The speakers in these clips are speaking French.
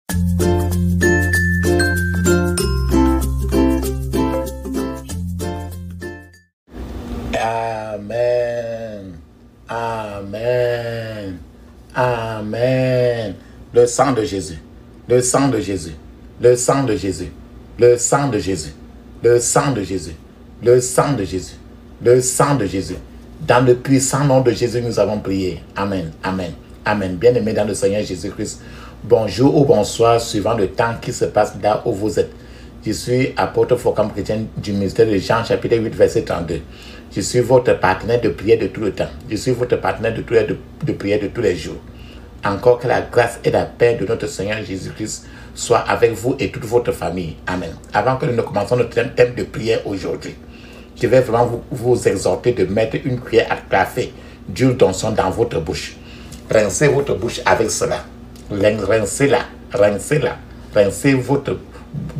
Amen. Amen. Amen. Le sang de Jésus. Le sang de Jésus. Le sang de Jésus. Le sang de Jésus. Le sang de Jésus. Le sang de Jésus. Le sang de Jésus. Dans le puissant nom de Jésus, nous avons prié. Amen. Amen. Amen. Bien-aimés dans le Seigneur Jésus-Christ, bonjour ou bonsoir, suivant le temps qui se passe là où vous êtes. Je suis apôtre Focam chrétien du ministère de Jean, chapitre 8, verset 32. Je suis votre partenaire de prière de tout le temps. Je suis votre partenaire de prière de tous les jours. Encore que la grâce et la paix de notre Seigneur Jésus-Christ soient avec vous et toute votre famille. Amen. Avant que nous ne commencions notre thème de prière aujourd'hui, je vais vraiment vous exhorter de mettre une cuillère à café d'huile d'onction dans votre bouche. Rincez votre bouche avec cela. Rincez-la. Rincez-la. Rincez votre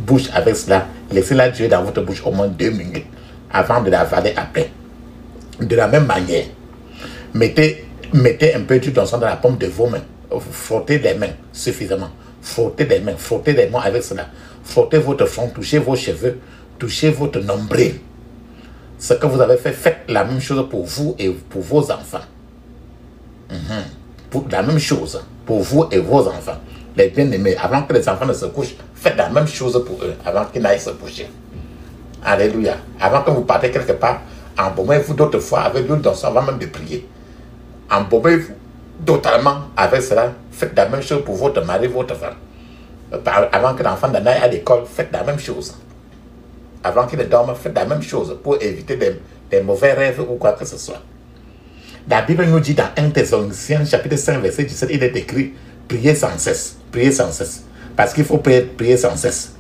bouche avec cela. Laissez-la durer dans votre bouche au moins 2 minutes avant de l'avaler après. De la même manière, mettez un peu d'huile d'onction dans la paume de vos mains. Frottez les mains suffisamment. Frottez les mains avec cela. Frottez votre front, touchez vos cheveux, touchez votre nombril. Ce que vous avez fait, faites la même chose pour vous et pour vos enfants. La même chose pour vous et vos enfants. Les bien-aimés, avant que les enfants ne se couchent, faites la même chose pour eux, avant qu'ils n'aillent se coucher. Alléluia. Avant que vous partez quelque part, embaumez-vous d'autres fois avec l'huile d'onction avant même de prier. Embaumez-vous totalement avec cela. Faites la même chose pour votre mari, votre femme. Avant que l'enfant n'aille à l'école, faites la même chose. Avant qu'il ne dorme, faites la même chose pour éviter des mauvais rêves ou quoi que ce soit. La Bible nous dit dans 1 Thessaloniciens, chapitre 5, verset 17, il est écrit, priez sans cesse. Priez sans cesse. Parce qu'il faut prier sans cesse.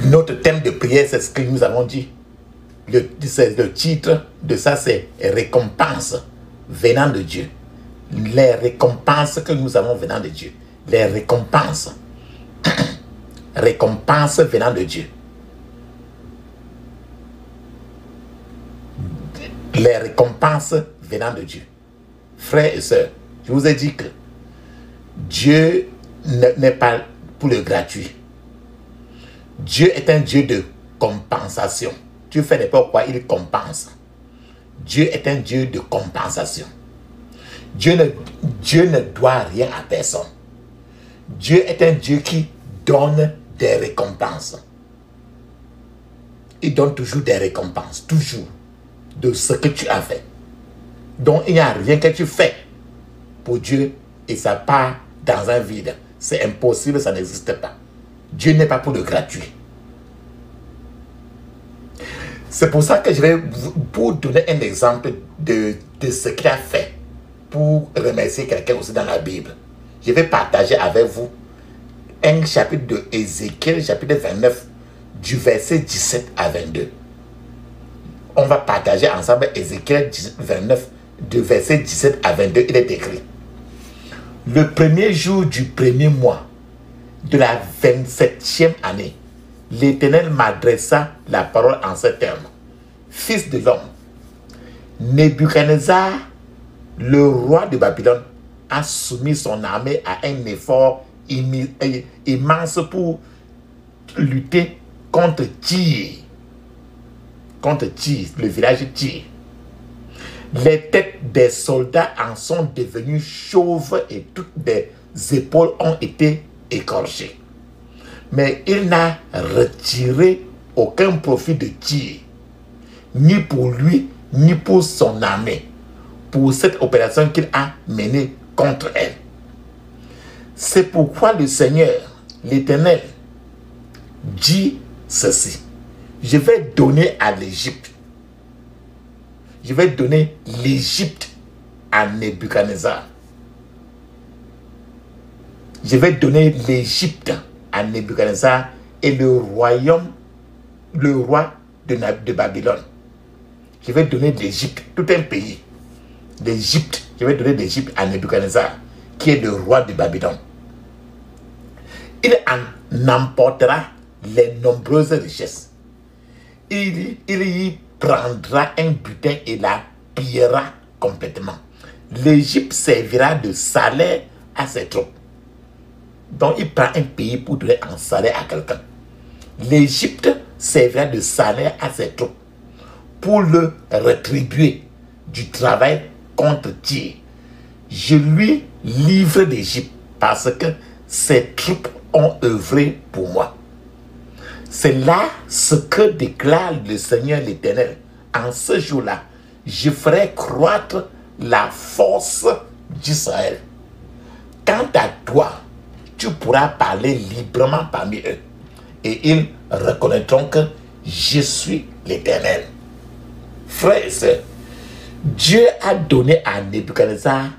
Notre thème de prière, c'est ce que nous avons dit. Le titre de ça, c'est récompense venant de Dieu. Les récompenses que nous avons venant de Dieu. Les récompenses. Récompenses venant de Dieu. Les récompenses venant de Dieu. Frères et sœurs, je vous ai dit que Dieu n'est pas pour le gratuit. Dieu est un Dieu de compensation. Tu fais n'importe quoi, il compense. Dieu est un Dieu de compensation. Dieu ne doit rien à personne. Dieu est un Dieu qui donne des récompenses. Il donne toujours des récompenses, toujours, de ce que tu as fait. Donc il n'y a rien que tu fais pour Dieu et ça part dans un vide. C'est impossible, ça n'existe pas. Dieu n'est pas pour le gratuit. C'est pour ça que je vais vous donner un exemple de ce qu'il a fait pour remercier quelqu'un aussi dans la Bible. Je vais partager avec vous un chapitre de Ézéchiel, chapitre 29, du verset 17 à 22. On va partager ensemble Ézéchiel 29, du verset 17 à 22. Il est écrit: le premier jour du premier mois de la 27e année, l'Éternel m'adressa la parole en ces termes. Fils de l'homme, Nebuchadnezzar, le roi de Babylone, a soumis son armée à un effort immense pour lutter contre Tyr. Contre Tyr, le village Tyr. Les têtes des soldats en sont devenues chauves et toutes les épaules ont été écorchées. Mais il n'a retiré aucun profit de Tyr, ni pour lui, ni pour son armée, pour cette opération qu'il a menée contre elle. C'est pourquoi le Seigneur, l'Éternel, dit ceci: je vais donner à l'Égypte. Je vais donner l'Égypte à Nebuchadnezzar. Je vais donner l'Égypte à Nebuchadnezzar et le roi de Babylone. Je vais donner l'Égypte, tout un pays. L'Égypte, je vais donner l'Égypte à Nebuchadnezzar, qui est le roi de Babylone. Il en emportera les nombreuses richesses. Il y prendra un butin et la pillera complètement. L'Égypte servira de salaire à ses troupes. Donc il prend un pays pour donner un salaire à quelqu'un. L'Égypte servira de salaire à ses troupes pour le rétribuer du travail contre Tyr. Je lui livre l'Égypte parce que ses troupes ont œuvré pour moi. C'est là ce que déclare le Seigneur l'Éternel. En ce jour-là, je ferai croître la force d'Israël. Quant à toi, tu pourras parler librement parmi eux. Et ils reconnaîtront que je suis l'Éternel. Frères et sœurs, Dieu a donné à Nebuchadnezzar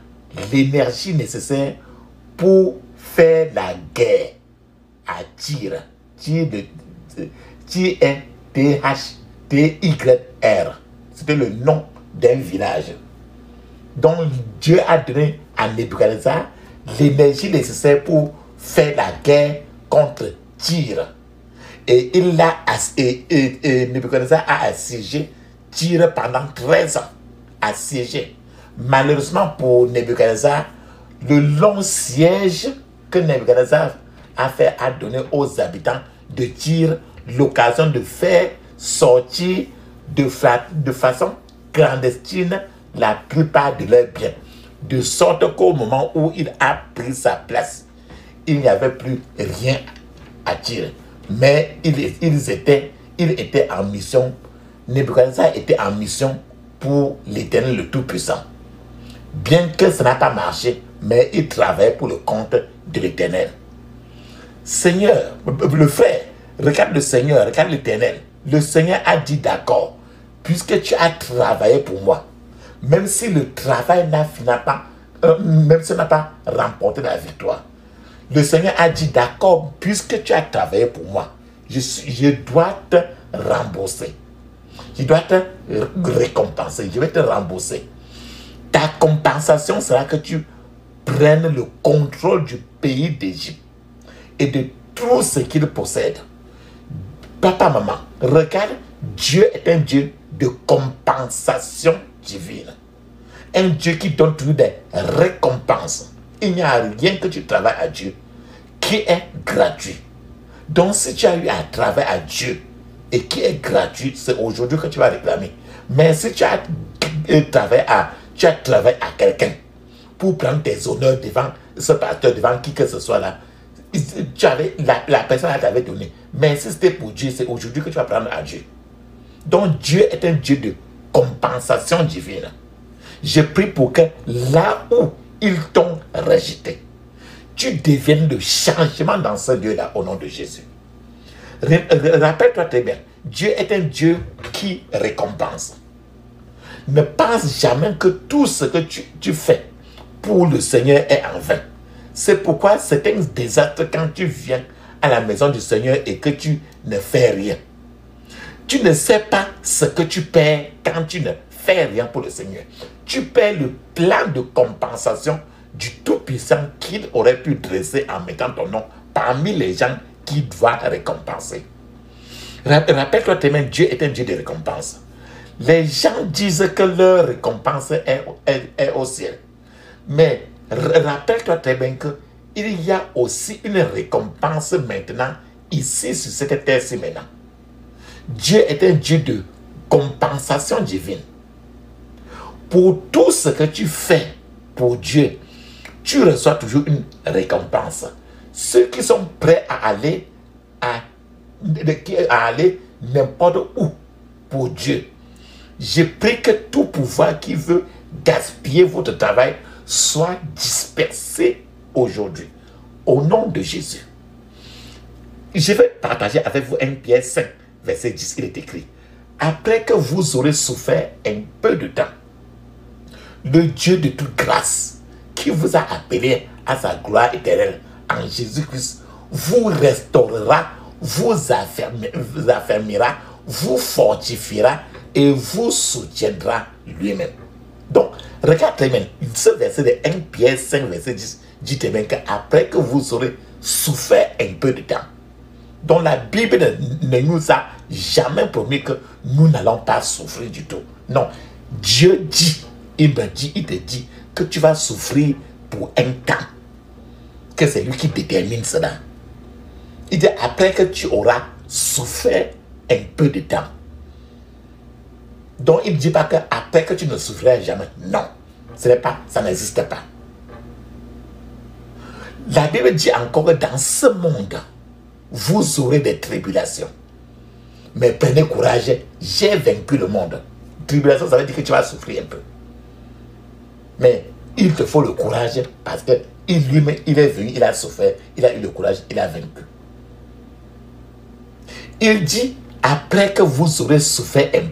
l'énergie nécessaire pour faire la guerre à Tyr. Tyr est T-H-T-Y-R. C'était le nom d'un village. Donc Dieu a donné à Nebuchadnezzar l'énergie nécessaire pour faire la guerre contre Tyr. Et Nebuchadnezzar a assiégé Tyr pendant 13 ans. Assiégé. Malheureusement pour Nebuchadnezzar, le long siège que Nebuchadnezzar a fait a donné aux habitants de Tyr l'occasion de faire sortir de façon clandestine la plupart de leurs biens. De sorte qu'au moment où il a pris sa place, il n'y avait plus rien à Tyr. Mais il était en mission. Nebuchadnezzar était en mission pour l'Éternel le Tout-Puissant. Bien que ça n'a pas marché, mais il travaillait pour le compte de l'Éternel. Seigneur, le frère, regarde le Seigneur, regarde l'Éternel. Le Seigneur a dit d'accord, puisque tu as travaillé pour moi, même si le travail n'a pas remporté la victoire. Le Seigneur a dit d'accord, puisque tu as travaillé pour moi, je dois te rembourser. Je dois te récompenser, je vais te rembourser. Ta compensation sera que tu prennes le contrôle du pays d'Égypte et de tout ce qu'il possède. Papa, maman, regarde, Dieu est un Dieu de compensation divine. Un Dieu qui donne toujours des récompenses. Il n'y a rien que tu travailles à Dieu qui est gratuit. Donc si tu as eu à travailler à Dieu et qui est gratuit, c'est aujourd'hui que tu vas réclamer. Mais si tu as travaillé à quelqu'un pour prendre tes honneurs devant ce pasteur, devant qui que ce soit là, la personne t'avait donné. Mais si c'était pour Dieu, c'est aujourd'hui que tu vas prendre à Dieu. Donc Dieu est un Dieu de compensation divine. Je prie pour que là où ils t'ont rejeté, tu deviennes le changement dans ce Dieu-là au nom de Jésus. Rappelle-toi très bien, Dieu est un Dieu qui récompense. Ne pense jamais que tout ce que tu fais pour le Seigneur est en vain. C'est pourquoi c'est un désastre quand tu viens à la maison du Seigneur et que tu ne fais rien. Tu ne sais pas ce que tu perds quand tu ne fais rien pour le Seigneur. Tu perds le plan de compensation du Tout-Puissant qu'il aurait pu dresser en mettant ton nom parmi les gens qui doivent récompenser. Rappelle-toi très bien, Dieu est un Dieu de récompense. Les gens disent que leur récompense est au ciel. Mais rappelle-toi très bien qu'il y a aussi une récompense maintenant, ici sur cette terre-ci maintenant. Dieu est un Dieu de compensation divine. Pour tout ce que tu fais pour Dieu, tu reçois toujours une récompense. Ceux qui sont prêts à aller n'importe où pour Dieu, je prie que tout pouvoir qui veut gaspiller votre travail soit dispersé aujourd'hui. Au nom de Jésus. Je vais partager avec vous 1 Pierre 5, verset 10. Il est écrit: après que vous aurez souffert un peu de temps, le Dieu de toute grâce, qui vous a appelé à sa gloire éternelle en Jésus-Christ, vous restaurera, vous affermira, vous fortifiera et vous soutiendra lui-même. Donc, regarde très bien, ce verset de 1 Pierre 5, verset 10, dit très bien qu'après que vous aurez souffert un peu de temps. Donc la Bible ne nous a jamais promis que nous n'allons pas souffrir du tout. Non, Dieu dit, il te dit que tu vas souffrir pour un temps. que c'est lui qui détermine cela. Il dit après que tu auras souffert un peu de temps. Donc il ne dit pas que après que tu ne souffriras jamais. Non, ce n'est pas, ça n'existe pas. La Bible dit encore que dans ce monde, vous aurez des tribulations. Mais prenez courage, j'ai vaincu le monde. Tribulation, ça veut dire que tu vas souffrir un peu. Mais il te faut le courage parce que lui-même, il est venu, il a souffert, il a eu le courage, il a vaincu. Il dit, après que vous aurez souffert un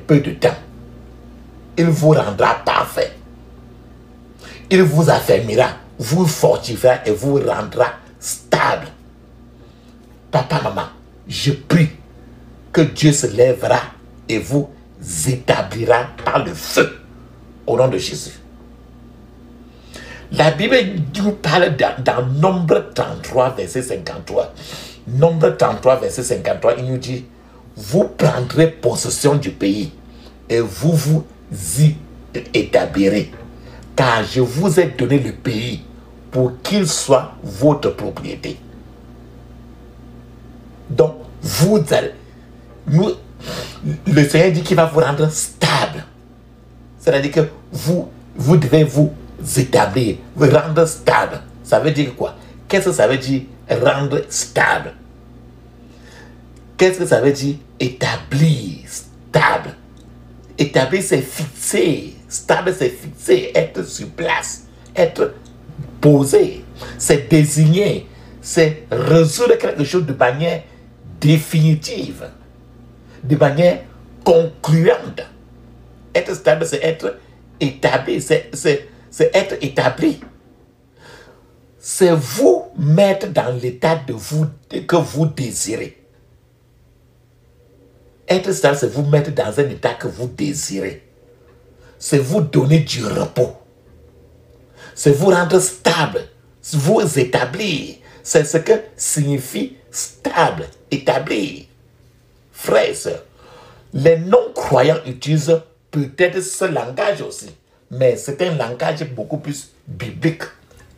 peu de temps, il vous rendra parfait. Il vous affermira, vous fortifiera et vous rendra stable. Papa, maman, je prie que Dieu se lèvera et vous établira par le feu au nom de Jésus. La Bible nous parle dans Nombre 33, verset 53. Nombre 33, verset 53, il nous dit, vous prendrez possession du pays et vous vous y établirez. Car je vous ai donné le pays pour qu'il soit votre propriété. Donc, le Seigneur dit qu'il va vous rendre stable. C'est-à-dire que vous devez vous établir, vous rendre stable. Ça veut dire quoi? Qu'est-ce que ça veut dire rendre stable? Qu'est-ce que ça veut dire établir stable? Établir, c'est fixer. Stable, c'est fixer, être sur place, être posé. C'est désigner, c'est résoudre quelque chose de manière définitive, de manière concluante. Être stable, c'est être établi, c'est être établi. C'est vous mettre dans l'état de vous que vous désirez. Être stable, c'est vous mettre dans un état que vous désirez. C'est vous donner du repos. C'est vous rendre stable, vous établir. C'est ce que signifie stable, établir. Frères et sœurs, les non-croyants utilisent peut-être ce langage aussi, mais c'est un langage beaucoup plus biblique.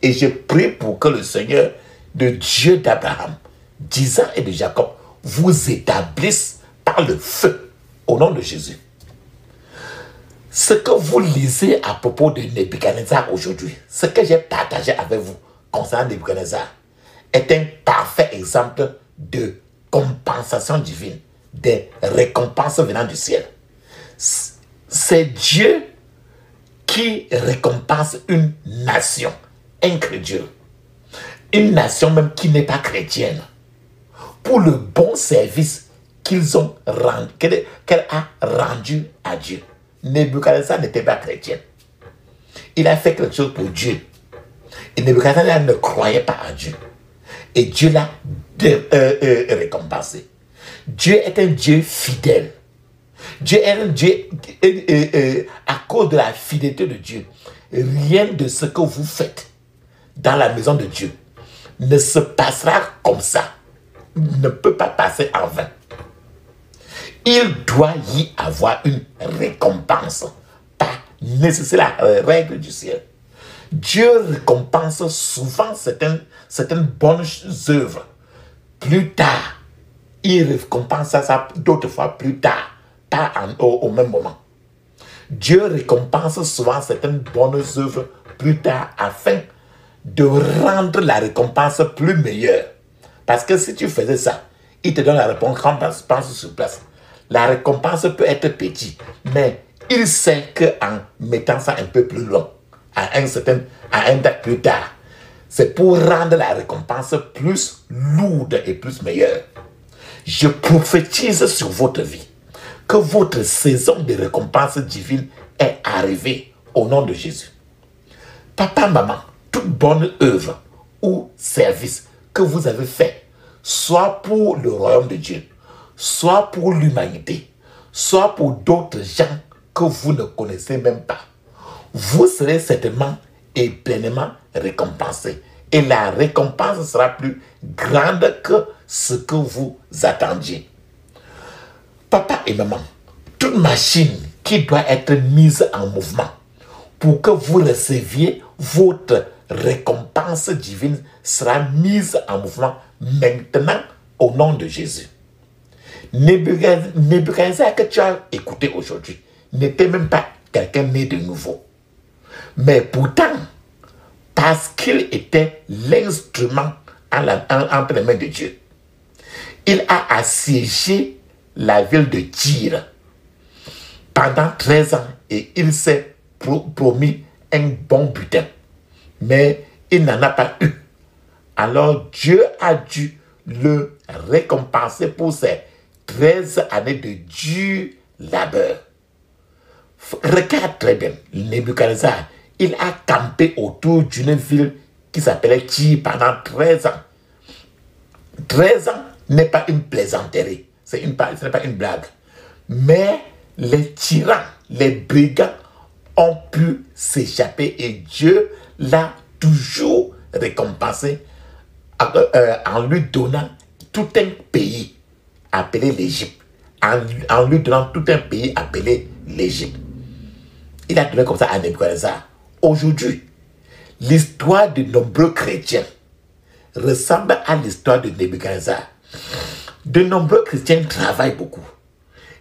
Et je prie pour que le Seigneur, le Dieu d'Abraham, d'Isaac et de Jacob, vous établisse par le feu, au nom de Jésus. Ce que vous lisez à propos de Nebuchadnezzar aujourd'hui, ce que j'ai partagé avec vous concernant Nebuchadnezzar, est un parfait exemple de compensation divine, des récompenses venant du ciel. C'est Dieu qui récompense une nation incrédule, une nation même qui n'est pas chrétienne, pour le bon service qu'elle a rendu à Dieu. Nebuchadnezzar n'était pas chrétien. Il a fait quelque chose pour Dieu. Et Nebuchadnezzar ne croyait pas à Dieu. Et Dieu l'a récompensé. Dieu est un Dieu fidèle. Dieu est un Dieu, à cause de la fidélité de Dieu, rien de ce que vous faites dans la maison de Dieu ne se passera comme ça. Ne peut pas passer en vain. Il doit y avoir une récompense. C'est la règle du ciel. Dieu récompense souvent certaines bonnes œuvres. Plus tard, il récompense ça d'autres fois plus tard, pas au même moment. Dieu récompense souvent certaines bonnes œuvres plus tard afin de rendre la récompense plus meilleure. Parce que si tu faisais ça, il te donne la récompense sur place. La récompense peut être petite, mais il sait qu'en mettant ça un peu plus long, à un date plus tard, c'est pour rendre la récompense plus lourde et plus meilleure. Je prophétise sur votre vie que votre saison de récompense divine est arrivée au nom de Jésus. Papa, maman, toute bonne œuvre ou service que vous avez fait, soit pour le royaume de Dieu, soit pour l'humanité, soit pour d'autres gens que vous ne connaissez même pas, vous serez certainement et pleinement récompensé. Et la récompense sera plus grande que ce que vous attendiez. Papa et maman, toute machine qui doit être mise en mouvement pour que vous receviez votre récompense divine sera mise en mouvement maintenant au nom de Jésus. Nebuchadnezzar que tu as écouté aujourd'hui n'était même pas quelqu'un né de nouveau. Mais pourtant, parce qu'il était l'instrument entre les mains de Dieu, il a assiégé la ville de Tyr pendant 13 ans et il s'est promis un bon butin. Mais il n'en a pas eu. Alors Dieu a dû le récompenser pour ses 13 années de dur labeur. Regarde très bien, Nebuchadnezzar, il a campé autour d'une ville qui s'appelait Tyr pendant 13 ans. 13 ans n'est pas une plaisanterie, ce n'est pas une blague. Mais les tyrans, les brigands ont pu s'échapper et Dieu l'a toujours récompensé en lui donnant tout un pays appelé l'Égypte. En lui donnant tout un pays appelé l'Égypte. Il a donné comme ça à Nebuchadnezzar. Aujourd'hui, l'histoire de nombreux chrétiens ressemble à l'histoire de Nebuchadnezzar. De nombreux chrétiens travaillent beaucoup.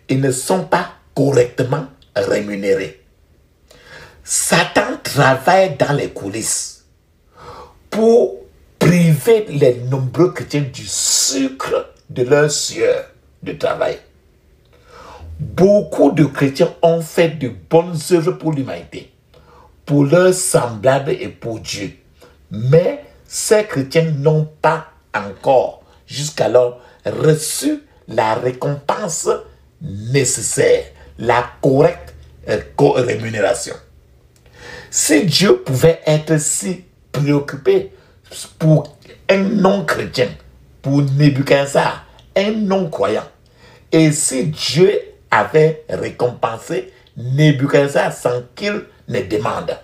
Ils ne sont pas correctement rémunérés. Satan travaille dans les coulisses pour priver les nombreux chrétiens du sucre de leur sueur de travail. Beaucoup de chrétiens ont fait de bonnes œuvres pour l'humanité, pour leurs semblables et pour Dieu. Mais ces chrétiens n'ont pas encore, jusqu'alors, reçu la récompense nécessaire, la correcte rémunération. Si Dieu pouvait être si préoccupé pour un non-chrétien, pour Nebuchadnezzar, un non-croyant, et si Dieu avait récompensé Nebuchadnezzar sans qu'il ne demande,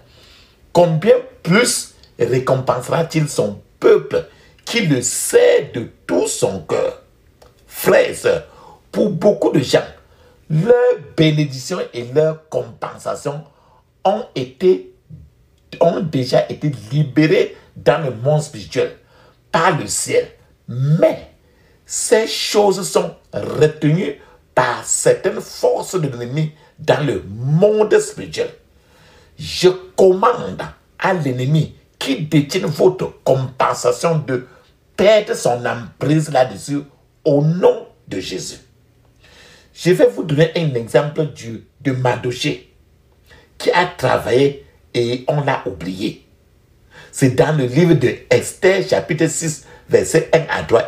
combien plus récompensera-t-il son peuple qui le sait de tout son cœur? Frères et sœurs, pour beaucoup de gens, leur bénédiction et leur compensation ont déjà été libérées dans le monde spirituel par le ciel. Mais ces choses sont retenues par certaines forces de l'ennemi dans le monde spirituel. Je commande à l'ennemi qui détient votre compensation de perdre son emprise là-dessus au nom de Jésus. Je vais vous donner un exemple de Mardochée qui a travaillé et on l'a oublié. C'est dans le livre de Esther, chapitre 6, verset 1 à 3,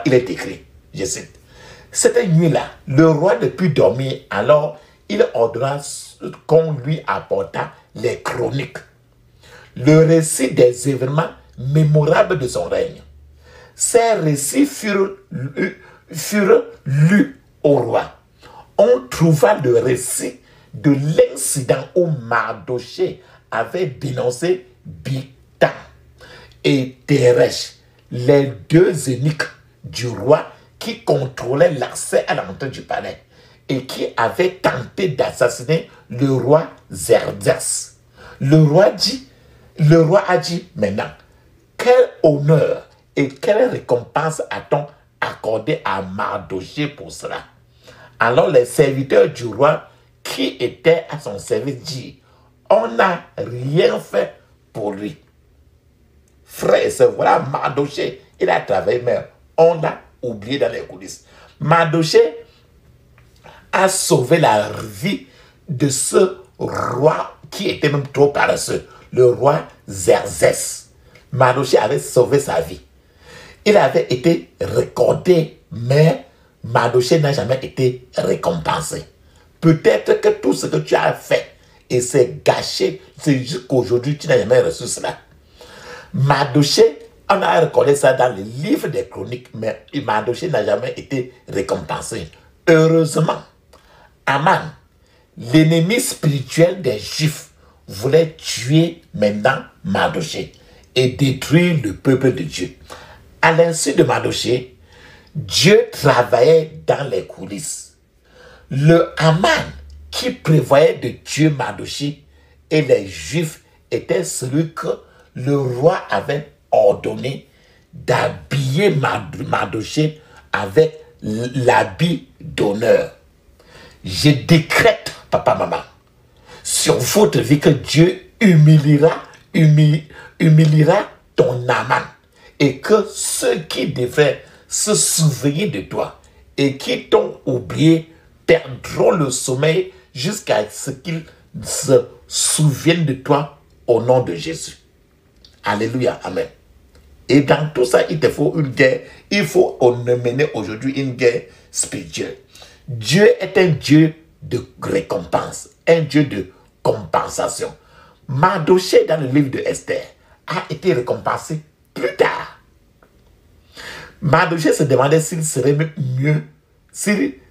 il est écrit, je cite, « Cette nuit-là, le roi ne put dormir, alors il ordonna qu'on lui apportât les chroniques, le récit des événements mémorables de son règne. Ces récits furent lus au roi. On trouva le récit de l'incident où Mardochée avait dénoncé Bigthan et Teresh, les deux eunuques du roi qui contrôlaient l'accès à l'entrée du palais et qui avaient tenté d'assassiner le roi Xerxès. Le roi a dit maintenant, quel honneur et quelle récompense a-t-on accordé à Mardochée pour cela? Alors les serviteurs du roi qui étaient à son service dirent, on n'a rien fait pour lui. Frère et sœur, voilà Mardochée, il a travaillé, mais on l'a oublié dans les coulisses. Mardochée a sauvé la vie de ce roi qui était même trop paresseux, le roi Xerxès. Mardochée avait sauvé sa vie. Il avait été récolté, mais Mardochée n'a jamais été récompensé. Peut-être que tout ce que tu as fait et c'est gâché, c'est juste qu'aujourd'hui tu n'as jamais reçu cela. Mardochée, on a recordé ça dans le livre des chroniques, mais Mardochée n'a jamais été récompensé. Heureusement, Aman, l'ennemi spirituel des Juifs, voulait tuer maintenant Mardochée et détruire le peuple de Dieu. À l'insu de Mardochée, Dieu travaillait dans les coulisses. Le Aman qui prévoyait de tuer Mardochée et les Juifs était celui que le roi avait ordonné d'habiller Mardochée avec l'habit d'honneur. Je décrète, papa, maman, sur votre vie que Dieu humiliera ton Aman, et que ceux qui devaient se souvenir de toi et qui t'ont oublié perdront le sommeil jusqu'à ce qu'ils se souviennent de toi au nom de Jésus. Alléluia, amen. Et dans tout ça, il te faut une guerre. Il faut mener aujourd'hui une guerre spirituelle. Dieu est un Dieu de récompense, un Dieu de compensation. Mardochée, dans le livre de Esther, a été récompensé plus tard. Mardochée se demandait s'il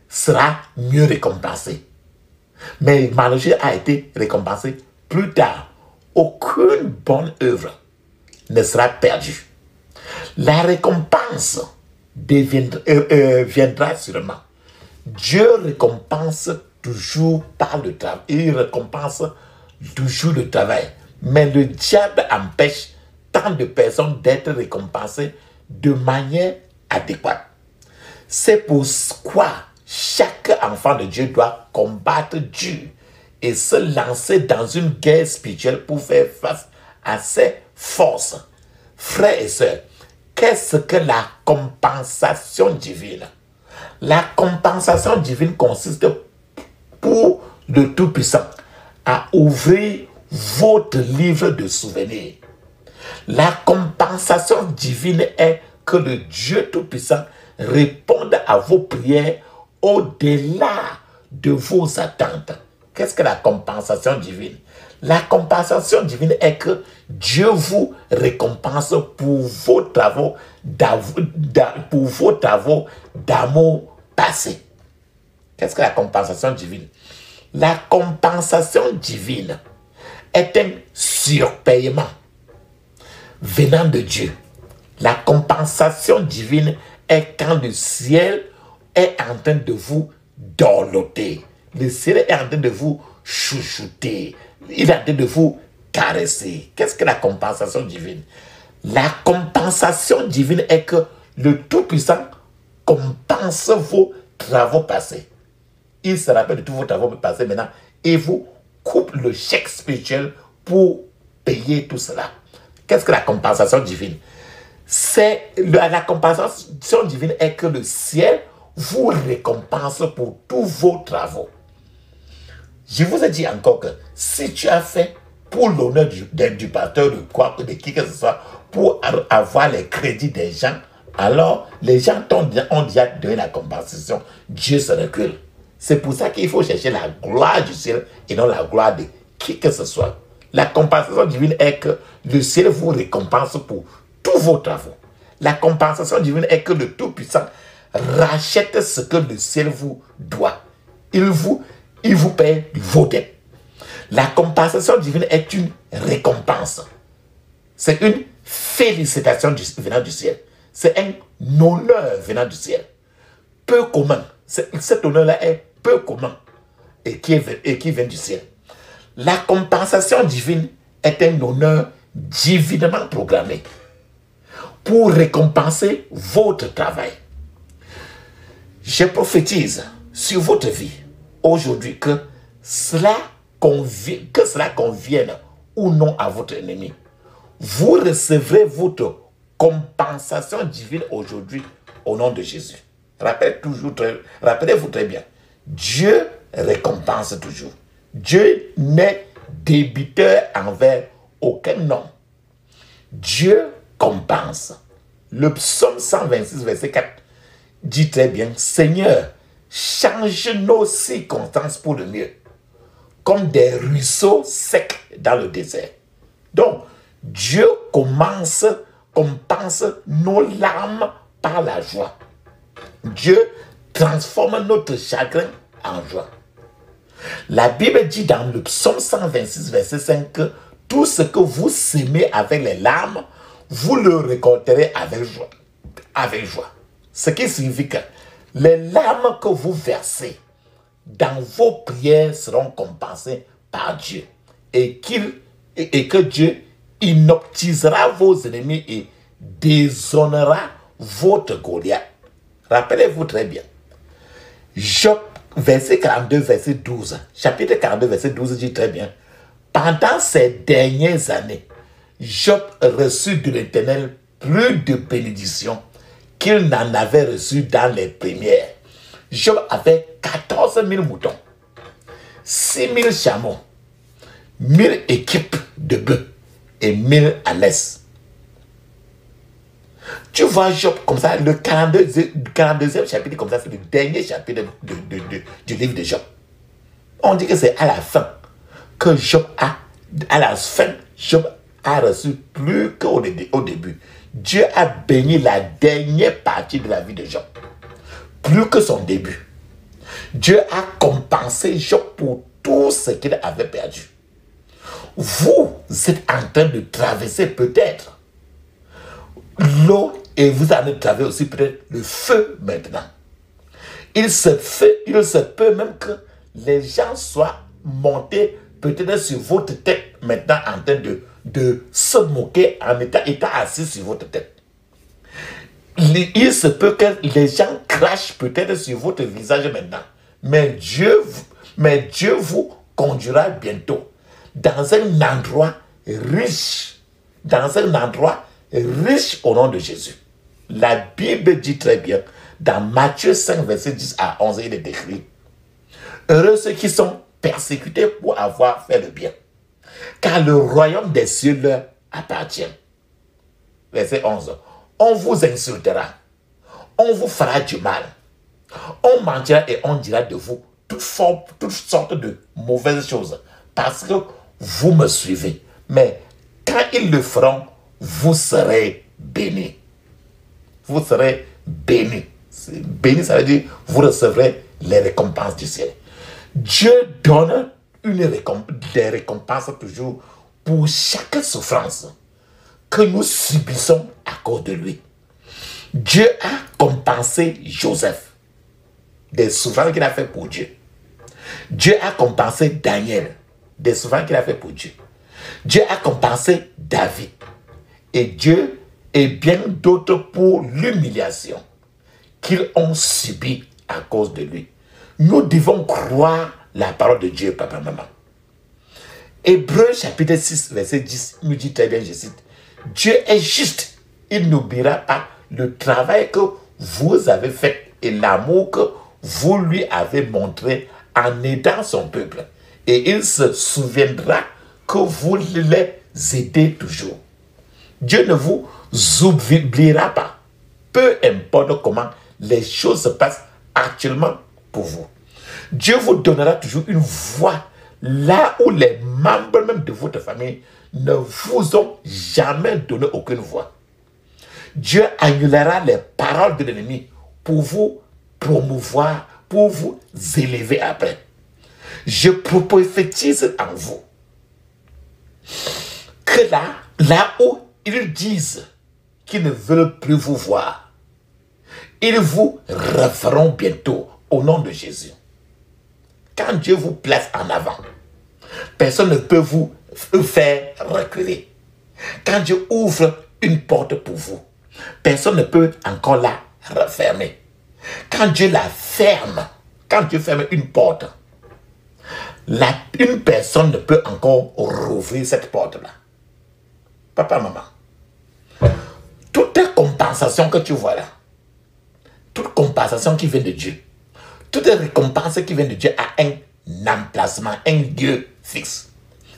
sera mieux récompensé. Mais Mardochée a été récompensé plus tard. Aucune bonne œuvre ne sera perdue. La récompense viendra sûrement. Dieu récompense toujours par le travail. Il récompense toujours le travail. Mais le diable empêche tant de personnes d'être récompensées de manière adéquate. C'est pourquoi chaque enfant de Dieu doit combattre Dieu et se lancer dans une guerre spirituelle pour faire face à ses forces. Frères et sœurs, qu'est-ce que la compensation divine? La compensation divine consiste pour le Tout-Puissant à ouvrir votre livre de souvenirs. La compensation divine est que le Dieu Tout-Puissant réponde à vos prières au-delà de vos attentes. Qu'est-ce que la compensation divine? La compensation divine est que Dieu vous récompense pour vos travaux d'amour passé. Qu'est-ce que la compensation divine? La compensation divine est un surpaiement venant de Dieu. La compensation divine est quand le ciel est en train de vous dorloter. Le ciel est en train de vous chouchouter. Il est en train de vous caresser. Qu'est-ce que la compensation divine? La compensation divine est que le Tout-Puissant compense vos travaux passés. Il se rappelle de tous vos travaux passés maintenant et vous coupe le chèque spirituel pour payer tout cela. Qu'est-ce que la compensation divine? La compensation divine est que le ciel vous récompense pour tous vos travaux. Je vous ai dit encore que si tu as fait pour l'honneur du pasteur, de qui que ce soit, pour avoir les crédits des gens, alors les gens ont déjà donné la compensation. Dieu se recule. C'est pour ça qu'il faut chercher la gloire du ciel et non la gloire de qui que ce soit. La compensation divine est que le ciel vous récompense pour tous vos travaux. La compensation divine est que le Tout-Puissant rachète ce que le ciel vous doit. Il vous paye vos dettes. La compensation divine est une récompense. C'est une félicitation venant du ciel. C'est un honneur venant du ciel. Peu commun. Cet honneur-là est peu commun et qui vient du ciel. La compensation divine est un honneur divinement programmé pour récompenser votre travail. Je prophétise sur votre vie aujourd'hui que cela convienne ou non à votre ennemi. Vous recevrez votre compensation divine aujourd'hui au nom de Jésus. Rappelez-vous très bien, Dieu récompense toujours. Dieu n'est débiteur envers aucun homme. Dieu compense. Le psaume 126, verset 4 dit très bien, Seigneur, change nos circonstances pour le mieux, comme des ruisseaux secs dans le désert. Donc, Dieu compense nos larmes par la joie. Dieu transforme notre chagrin en joie. La Bible dit dans le psaume 126, verset 5 que tout ce que vous semez avec les larmes, vous le récolterez avec joie. Avec joie. Ce qui signifie que les larmes que vous versez dans vos prières seront compensées par Dieu. Et que Dieu Il noctisera vos ennemis et déshonorera votre Goliath. Rappelez-vous très bien. Job, verset 42, verset 12. Chapitre 42, verset 12 dit très bien. Pendant ces dernières années, Job reçut de l'Éternel plus de bénédictions qu'il n'en avait reçu dans les premières. Job avait 14 000 moutons, 6 000 chameaux, 1000 équipes de bœufs et 1000 ânesses. Tu vois Job comme ça, le 42e chapitre comme ça, c'est le dernier chapitre du livre de Job. On dit que c'est à la fin que Job a reçu plus qu'au début. Dieu a béni la dernière partie de la vie de Job, plus que son début. Dieu a compensé Job pour tout ce qu'il avait perdu. Vous êtes en train de traverser peut-être l'eau et vous allez traverser aussi peut-être le feu maintenant. Il se peut même que les gens soient montés peut-être sur votre tête maintenant en train de se moquer en étant assis sur votre tête. Il se peut que les gens crachent peut-être sur votre visage maintenant. Mais Dieu vous conduira bientôt dans un endroit riche. Dans un endroit riche au nom de Jésus. La Bible dit très bien, dans Matthieu 5, verset 10 à 11, il est écrit: heureux ceux qui sont persécutés pour avoir fait le bien, car le royaume des cieux leur appartient. Verset 11. On vous insultera, on vous fera du mal, on mentira et on dira de vous toutes sortes de mauvaises choses, parce que vous me suivez. Mais quand ils le feront, vous serez bénis. Vous serez bénis. Bénis, ça veut dire vous recevrez les récompenses du ciel. Dieu donne des récompenses toujours pour chaque souffrance que nous subissons à cause de lui. Dieu a compensé Joseph des souffrances qu'il a fait pour Dieu. Dieu a compensé Daniel des souffrances qu'il a fait pour Dieu. Dieu a compensé David et Dieu et bien d'autres pour l'humiliation qu'ils ont subie à cause de lui. Nous devons croire la parole de Dieu, papa, maman. Hébreux chapitre 6, verset 10, nous dit très bien, je cite: Dieu est juste, il n'oubliera pas le travail que vous avez fait et l'amour que vous lui avez montré en aidant son peuple. Et il se souviendra que vous les aidez toujours. Dieu ne vous oubliera pas, peu importe comment les choses se passent actuellement pour vous. Dieu vous donnera toujours une voix là où les membres même de votre famille ne vous ont jamais donné aucune voix. Dieu annulera les paroles de l'ennemi pour vous promouvoir, pour vous élever après. Je prophétise en vous que là où ils disent qu'ils ne veulent plus vous voir, ils vous referont bientôt au nom de Jésus. Quand Dieu vous place en avant, personne ne peut vous faire reculer. Quand Dieu ouvre une porte pour vous, personne ne peut encore la refermer. Quand Dieu la ferme, quand Dieu ferme une porte, une personne ne peut encore rouvrir cette porte-là. Papa, maman, toute compensation que tu vois là, toute compensation qui vient de Dieu, toute récompense qui vient de Dieu a un emplacement, un lieu fixe.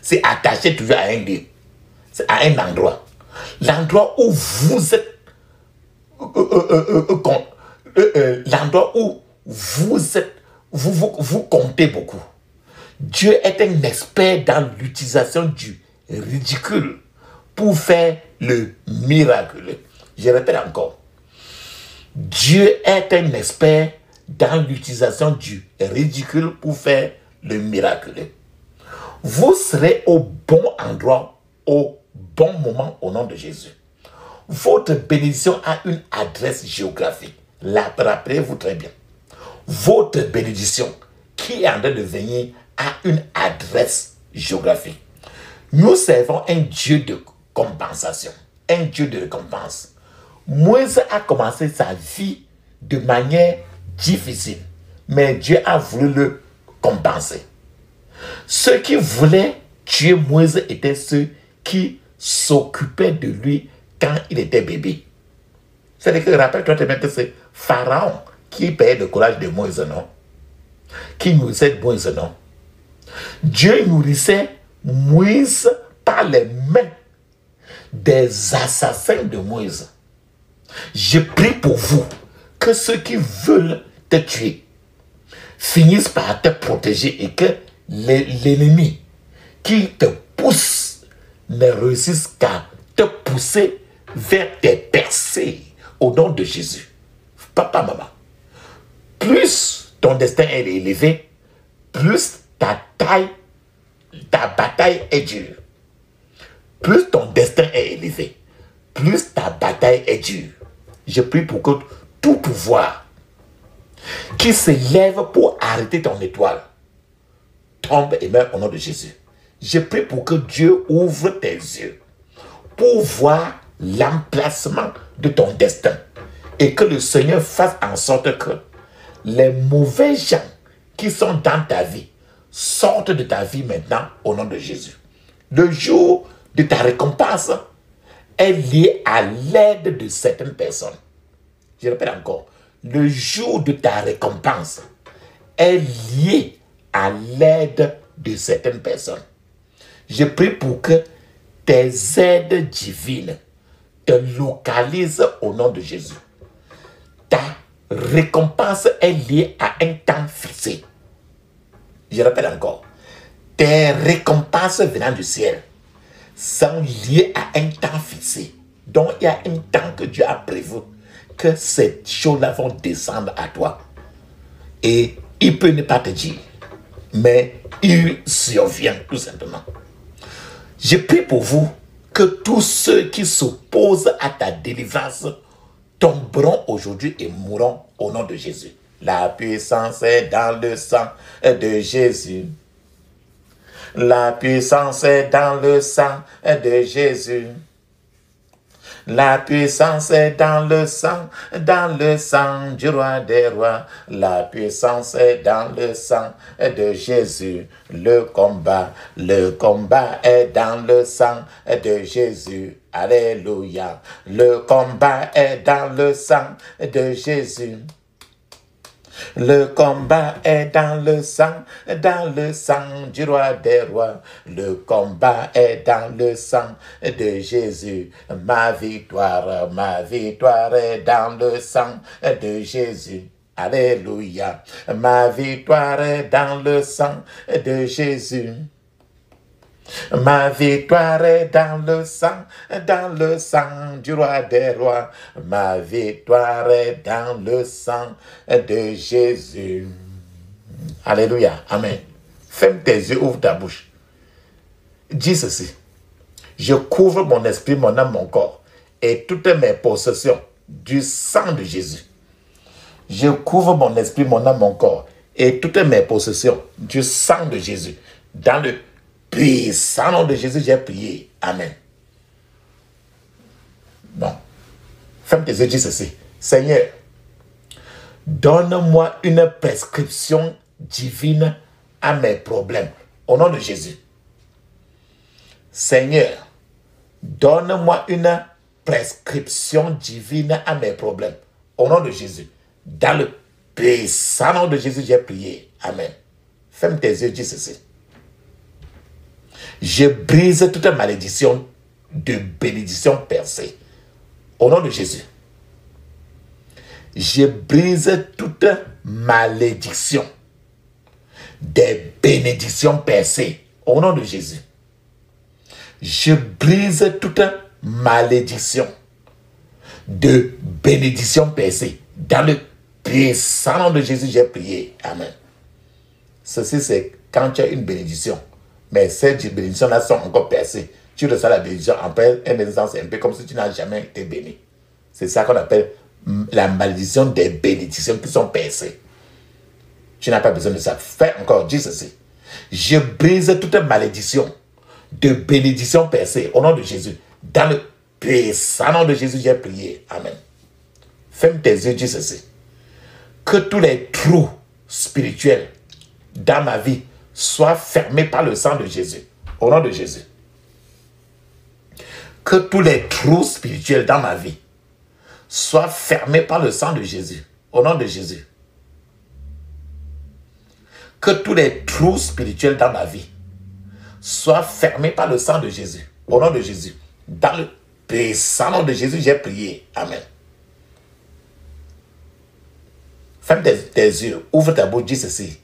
C'est attaché toujours à un lieu. C'est à un endroit. L'endroit où vous êtes, l'endroit où vous êtes, vous comptez beaucoup. Dieu est un expert dans l'utilisation du ridicule pour faire le miraculeux. Je répète encore. Dieu est un expert dans l'utilisation du ridicule pour faire le miraculeux. Vous serez au bon endroit, au bon moment au nom de Jésus. Votre bénédiction a une adresse géographique. Rappelez-vous très bien. Votre bénédiction qui est en train de venir a une adresse géographique. Nous servons un Dieu compensation, un Dieu de récompense. Moïse a commencé sa vie de manière difficile, mais Dieu a voulu le compenser. Ceux qui voulaient tuer Moïse étaient ceux s'occupaient de lui quand il était bébé. C'est-à-dire que, rappelle-toi que c'est Pharaon qui payait le courage de Moïse, non? Qui nourrissait Moïse, non? Dieu nourrissait Moïse par les mains des assassins de Moïse. Je prie pour vous que ceux qui veulent te tuer finissent par te protéger et que l'ennemi qui te pousse ne réussisse qu'à te pousser vers tes percées au nom de Jésus. Papa, maman, plus ton destin est élevé, plus ta bataille est dure. Plus ton destin est élevé, plus ta bataille est dure. Je prie pour que tout pouvoir qui s'élève pour arrêter ton étoile tombe et meurt au nom de Jésus. Je prie pour que Dieu ouvre tes yeux pour voir l'emplacement de ton destin et que le Seigneur fasse en sorte que les mauvais gens qui sont dans ta vie sortent de ta vie maintenant au nom de Jésus. Le jour de ta récompense est lié à l'aide de certaines personnes. Je répète encore, le jour de ta récompense est lié à l'aide de certaines personnes. Je prie pour que tes aides divines te localisent au nom de Jésus. Ta récompense est liée à un temps fixé. Je répète encore, tes récompenses venant du ciel sont liées à un temps fixé. Donc il y a un temps que Dieu a prévu que ces choses-là vont descendre à toi. Et il peut ne pas te dire, mais il survient tout simplement. Je prie pour vous que tous ceux qui s'opposent à ta délivrance tomberont aujourd'hui et mourront au nom de Jésus. La puissance est dans le sang de Jésus. La puissance est dans le sang de Jésus. La puissance est dans le sang du roi des rois. La puissance est dans le sang de Jésus. Le combat est dans le sang de Jésus. Alléluia. Le combat est dans le sang de Jésus. Le combat est dans le sang du roi des rois. Le combat est dans le sang de Jésus. Ma victoire est dans le sang de Jésus. Alléluia. Ma victoire est dans le sang de Jésus. Ma victoire est dans le sang du roi des rois. Ma victoire est dans le sang de Jésus. Alléluia. Amen. Ferme tes yeux, ouvre ta bouche. Dis ceci. Je couvre mon esprit, mon âme, mon corps et toutes mes possessions du sang de Jésus. Je couvre mon esprit, mon âme, mon corps et toutes mes possessions du sang de Jésus. Dans le puissant nom de Jésus, j'ai prié. Amen. Bon. Ferme tes yeux, dis ceci. Seigneur, donne-moi une prescription divine à mes problèmes. Au nom de Jésus. Seigneur, donne-moi une prescription divine à mes problèmes. Au nom de Jésus. Dans le puissant nom de Jésus, j'ai prié. Amen. Ferme tes yeux, dis ceci. Je brise toute malédiction de bénédiction percée. Au nom de Jésus. Je brise toute malédiction des bénédictions percées. Au nom de Jésus. Je brise toute malédiction de bénédiction percée. Dans le puissant nom de Jésus, j'ai prié. Amen. Ceci, c'est quand tu as une bénédiction. Mais ces bénédictions-là sont encore percées. Tu reçois la bénédiction après un instant, c'est un peu comme si tu n'as jamais été béni. C'est ça qu'on appelle la malédiction des bénédictions qui sont percées. Tu n'as pas besoin de ça. Fais encore, dis ceci. Je brise toute malédiction de bénédiction percée au nom de Jésus. Dans le puissant nom de Jésus, j'ai prié. Amen. Ferme tes yeux, dis ceci. Que tous les trous spirituels dans ma vie soient fermés par le sang de Jésus. Au nom de Jésus. Que tous les trous spirituels dans ma vie soient fermés par le sang de Jésus. Au nom de Jésus. Que tous les trous spirituels dans ma vie soient fermés par le sang de Jésus. Au nom de Jésus. Dans le puissant nom de Jésus, j'ai prié. Amen. Ferme tes yeux, ouvre ta bouche, dis ceci.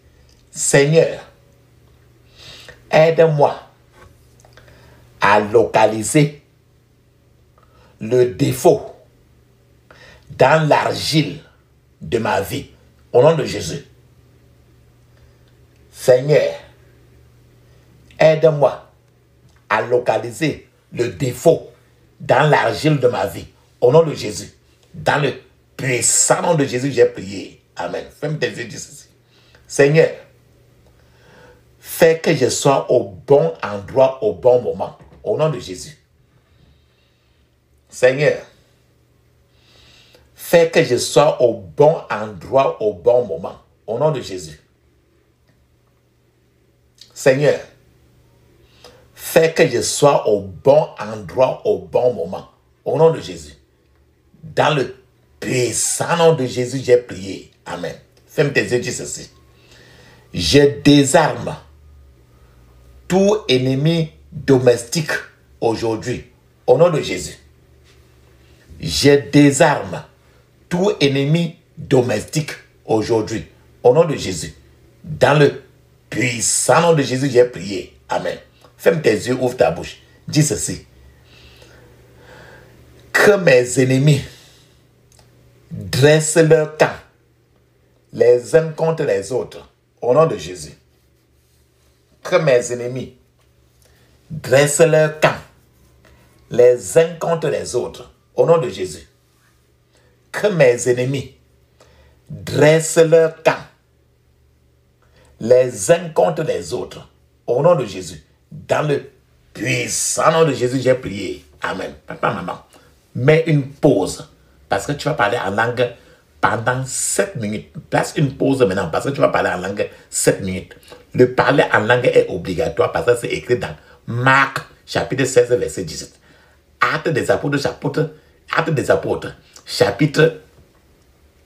Seigneur, aide-moi à localiser le défaut dans l'argile de ma vie. Au nom de Jésus. Seigneur, aide-moi à localiser le défaut dans l'argile de ma vie. Au nom de Jésus. Dans le puissant nom de Jésus, j'ai prié. Amen. Ferme tes yeux, dis ceci. Seigneur, fais que je sois au bon endroit au bon moment. Au nom de Jésus. Seigneur, fais que je sois au bon endroit au bon moment. Au nom de Jésus. Seigneur, fais que je sois au bon endroit au bon moment. Au nom de Jésus. Dans le puissant nom de Jésus, j'ai prié. Amen. Ferme tes yeux, dis ceci. Je désarme tout ennemi domestique aujourd'hui. Au nom de Jésus. Je désarme tout ennemi domestique aujourd'hui. Au nom de Jésus. Dans le puissant nom de Jésus, j'ai prié. Amen. Ferme tes yeux, ouvre ta bouche. Dis ceci. Que mes ennemis dressent leur camp les uns contre les autres. Au nom de Jésus. Que mes ennemis dressent leur camp les uns contre les autres. Au nom de Jésus. Que mes ennemis dressent leur camp les uns contre les autres. Au nom de Jésus. Dans le puissant nom de Jésus, j'ai prié. Amen. Papa, maman, mets une pause. Parce que tu vas parler en langue pendant 7 minutes. Place une pause maintenant parce que tu vas parler en langue 7 minutes. Le parler en langue est obligatoire parce que c'est écrit dans Marc, chapitre 16, verset 17. Actes des apôtres, chapitre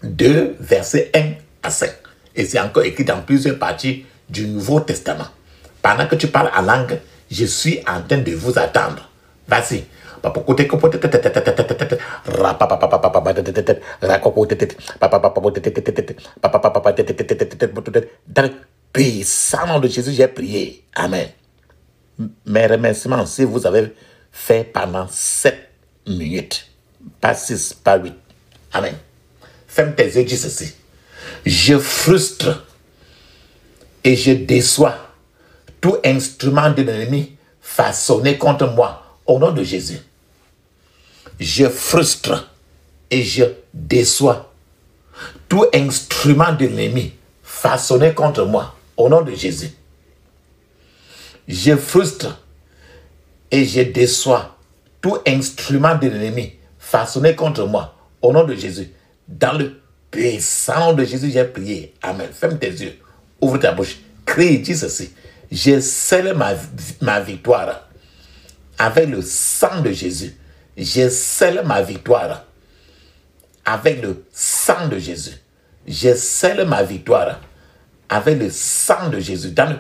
2, verset 1 à 5. Et c'est encore écrit dans plusieurs parties du Nouveau Testament. Pendant que tu parles en langue, je suis en train de vous attendre. Vas-y. Dans le puissant nom de Jésus, j'ai prié. Amen. Mes remerciements, si vous avez fait pendant 7 minutes, pas 6, pas 8. Amen. Ferme tes yeux, dis ceci. Je frustre et je déçois tout instrument de l'ennemi façonné contre moi. Au nom de Jésus. Je frustre et je déçois tout instrument de l'ennemi façonné contre moi. Au nom de Jésus. Je frustre et je déçois tout instrument de l'ennemi façonné contre moi. Au nom de Jésus. Dans le puissant nom de Jésus, j'ai prié. Amen. Ferme tes yeux. Ouvre ta bouche. Crie, dis ceci. Je scelle ma victoire avec le sang de Jésus. Je scelle ma victoire avec le sang de Jésus. Je scelle ma victoire avec le sang de Jésus. Dans le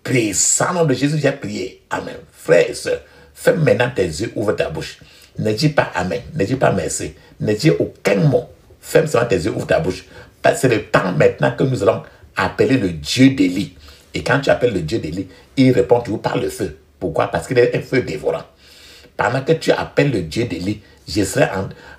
puissant nom de Jésus, j'ai prié. Amen. Frères et sœurs, ferme maintenant tes yeux, ouvre ta bouche. Ne dis pas Amen, ne dis pas merci, ne dis aucun mot. Ferme seulement tes yeux, ouvre ta bouche. Parce que c'est le temps maintenant que nous allons appeler le Dieu d'Élie. Et quand tu appelles le Dieu d'Élie, il répond toujours par le feu. Pourquoi? Parce qu'il est un feu dévorant. Pendant que tu appelles le Dieu d'Élie,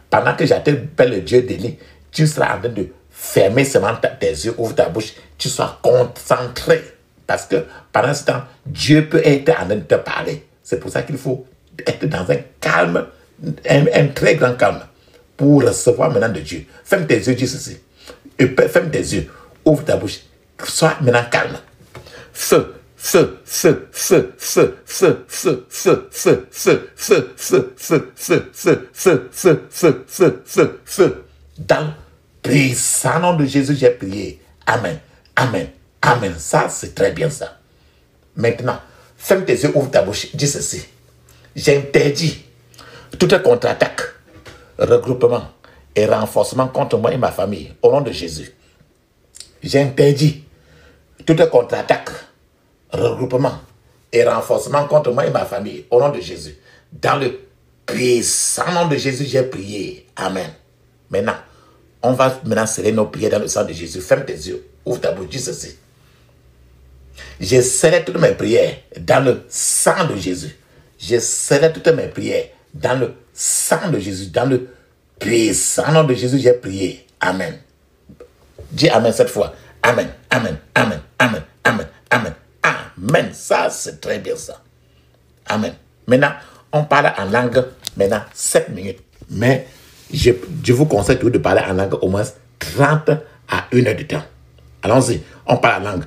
pendant que j'appelle le Dieu d'Élie, tu seras en train de fermer seulement tes yeux, ouvre ta bouche, tu sois concentré. Parce que pendant ce temps, Dieu peut être en train de te parler. C'est pour ça qu'il faut être dans un calme, un très grand calme, pour recevoir maintenant de Dieu. Ferme tes yeux, dis ceci. Ferme tes yeux, ouvre ta bouche, sois maintenant calme. Feu, Dans le puissant nom de Jésus, j'ai prié. Amen. Amen. Amen. Ça, c'est très bien ça. Maintenant, ferme tes yeux, ouvre ta bouche. Dis ceci. J'interdis toute contre-attaque, regroupement et renforcement contre moi et ma famille. Au nom de Jésus. J'interdis toute contre-attaque, regroupement et renforcement contre moi et ma famille. Au nom de Jésus. Dans le puissant nom de Jésus, j'ai prié. Amen. Maintenant, on va maintenant sceller nos prières dans le sang de Jésus. Ferme tes yeux. Ouvre ta bouche. Dis ceci. Je scelle toutes mes prières dans le sang de Jésus. Je scelle toutes mes prières dans le sang de Jésus. Dans le puissant nom de Jésus, j'ai prié. Amen. Dis Amen cette fois. Amen. Amen. Amen. Amen. Amen. Amen. Amen. Ça, c'est très bien ça. Amen. Maintenant, on parle en langue, maintenant, 7 minutes. Mais je vous conseille toujours de parler en langue au moins 30 à 1 heure de temps. Allons-y, on parle en langue.